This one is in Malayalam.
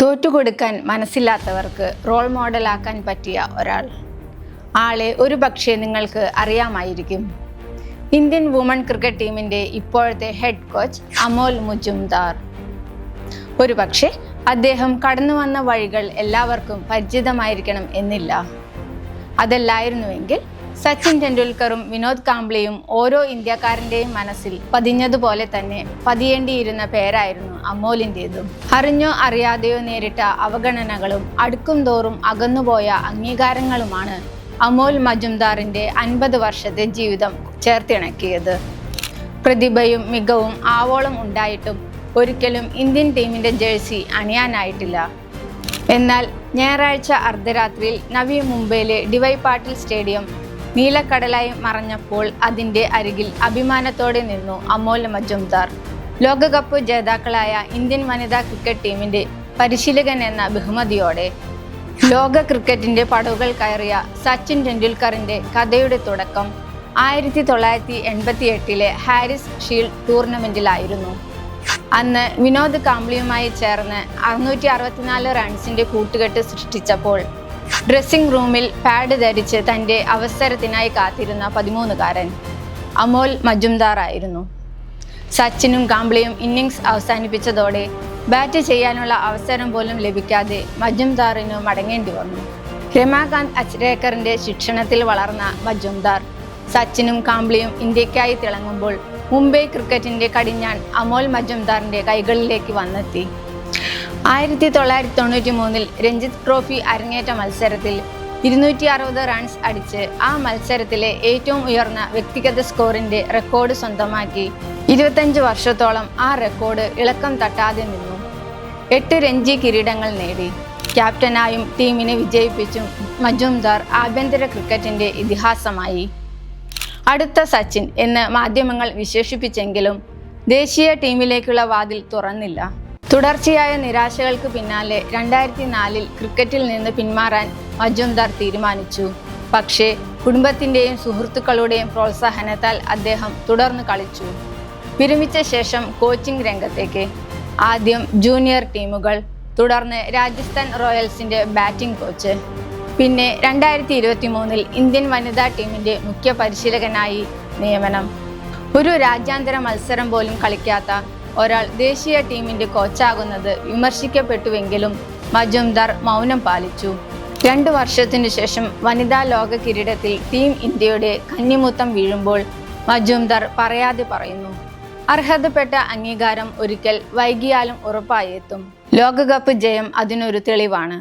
തോറ്റുകൊടുക്കാൻ മനസ്സില്ലാത്തവർക്ക് റോൾ മോഡലാക്കാൻ പറ്റിയ ഒരാൾ. ആളെ ഒരു പക്ഷേ നിങ്ങൾക്ക് അറിയാമായിരിക്കും. ഇന്ത്യൻ വുമൺ ക്രിക്കറ്റ് ടീമിൻ്റെ ഇപ്പോഴത്തെ ഹെഡ് കോച്ച് അമോൽ മജുംദാർ. ഒരു പക്ഷേ അദ്ദേഹം കടന്നു വന്ന വഴികൾ എല്ലാവർക്കും പരിചിതമായിരിക്കണം എന്നില്ല. അതല്ലായിരുന്നുവെങ്കിൽ സച്ചിൻ ടെണ്ടുൽക്കറും വിനോദ് കാംബ്ലിയും ഓരോ ഇന്ത്യക്കാരൻ്റെയും മനസ്സിൽ പതിഞ്ഞതുപോലെ തന്നെ പതിയേണ്ടിയിരുന്ന പേരായിരുന്നു അമോലിൻ്റേതും. അറിഞ്ഞോ അറിയാതെയോ നേരിട്ട അവഗണനകളും അടുക്കും തോറും അകന്നുപോയ അംഗീകാരങ്ങളുമാണ് അമോൽ മജുംദാറിൻ്റെ 50 വർഷത്തെ ജീവിതം ചേർത്തിണക്കിയത്. പ്രതിഭയും മികവും ആവോളം ഉണ്ടായിട്ടും ഒരിക്കലും ഇന്ത്യൻ ടീമിൻ്റെ ജേഴ്സി അണിയാനായിട്ടില്ല. എന്നാൽ ഞായറാഴ്ച അർദ്ധരാത്രിയിൽ നവി മുംബൈയിലെ ഡിവൈ പാട്ടീൽ സ്റ്റേഡിയം നീലക്കടലായി മറഞ്ഞപ്പോൾ അതിൻ്റെ അരികിൽ അഭിമാനത്തോടെ നിന്നു അമോൽ മജുംദാർ. ലോകകപ്പ് ജേതാക്കളായ ഇന്ത്യൻ വനിതാ ക്രിക്കറ്റ് ടീമിൻ്റെ പരിശീലകൻ എന്ന ബഹുമതിയോടെ ലോക ക്രിക്കറ്റിൻ്റെ പടവുകൾ കയറിയ സച്ചിൻ ടെണ്ടുൽക്കറിൻ്റെ കഥയുടെ തുടക്കം 1988 ഹാരിസ് ഷീൽഡ് ടൂർണമെൻറ്റിലായിരുന്നു. അന്ന് വിനോദ് കാംബ്ലിയുമായി ചേർന്ന് 664 റൺസിൻ്റെ കൂട്ടുകെട്ട് സൃഷ്ടിച്ചപ്പോൾ ഡ്രസ്സിംഗ് റൂമിൽ പാഡ് ധരിച്ച് തൻ്റെ അവസരത്തിനായി കാത്തിരുന്ന 13-കാരൻ അമോൽ മജുംദാർ ആയിരുന്നു. സച്ചിനും കാംബ്ലിയും ഇന്നിങ്സ് അവസാനിപ്പിച്ചതോടെ ബാറ്റ് ചെയ്യാനുള്ള അവസരം പോലും ലഭിക്കാതെ മജുംദാറിന് മടങ്ങേണ്ടി വന്നു. രമാകാന്ത് അച്രേക്കറിൻ്റെ ശിക്ഷണത്തിൽ വളർന്ന മജുംദാർ സച്ചിനും കാംബ്ലിയും ഇന്ത്യക്കായി തിളങ്ങുമ്പോൾ മുംബൈ ക്രിക്കറ്റിൻ്റെ കടിഞ്ഞാൺ അമോൽ മജുംദാറിൻ്റെ കൈകളിലേക്ക് വന്നെത്തി. 1993 രഞ്ജിത്ത് ട്രോഫി അരങ്ങേറ്റ മത്സരത്തിൽ 260 റൺസ് അടിച്ച് ആ മത്സരത്തിലെ ഏറ്റവും ഉയർന്ന വ്യക്തിഗത സ്കോറിൻ്റെ റെക്കോർഡ് സ്വന്തമാക്കി 25 വർഷത്തോളം ആ റെക്കോർഡ് ഇളക്കം തട്ടാതെ നിന്നു. 8 രഞ്ജി കിരീടങ്ങൾ നേടി. ക്യാപ്റ്റനായും ടീമിനെ വിജയിപ്പിച്ചും മജുംദാർ ആഭ്യന്തര ക്രിക്കറ്റിൻ്റെ ഇതിഹാസമായി. അടുത്ത സച്ചിൻ എന്ന് മാധ്യമങ്ങൾ വിശേഷിപ്പിച്ചെങ്കിലും ദേശീയ ടീമിലേക്കുള്ള വാതിൽ തുറന്നില്ല. തുടർച്ചയായ നിരാശകൾക്ക് പിന്നാലെ 2004 ക്രിക്കറ്റിൽ നിന്ന് പിന്മാറാൻ മജുംദാർ തീരുമാനിച്ചു. പക്ഷേ കുടുംബത്തിൻ്റെയും സുഹൃത്തുക്കളുടെയും പ്രോത്സാഹനത്താൽ അദ്ദേഹം തുടർന്ന് കളിച്ചു. വിരമിച്ച ശേഷം കോച്ചിംഗ് രംഗത്തേക്ക്. ആദ്യം ജൂനിയർ ടീമുകൾ, തുടർന്ന് രാജസ്ഥാൻ റോയൽസിൻ്റെ ബാറ്റിംഗ് കോച്ച്. പിന്നെ 2023 ഇന്ത്യൻ വനിതാ ടീമിൻ്റെ മുഖ്യ പരിശീലകനായി നിയമനം. ഒരു രാജ്യാന്തര മത്സരം പോലും കളിക്കാത്ത ഒരാൾ ദേശീയ ടീമിൻ്റെ കോച്ചാകുന്നത് വിമർശിക്കപ്പെട്ടുവെങ്കിലും മജുംദാർ മൗനം പാലിച്ചു. 2 വർഷത്തിനു ശേഷം വനിതാ ലോക കിരീടത്തിൽ ടീം ഇന്ത്യയുടെ കന്നിമുത്തം വീഴുമ്പോൾ മജുംദാർ പറയാതെ പറയുന്നു, അർഹതപ്പെട്ട അംഗീകാരം ഒരിക്കൽ വൈകിയാലും ഉറപ്പായി എത്തും. ലോകകപ്പ് ജയം അതിനൊരു തെളിവാണ്.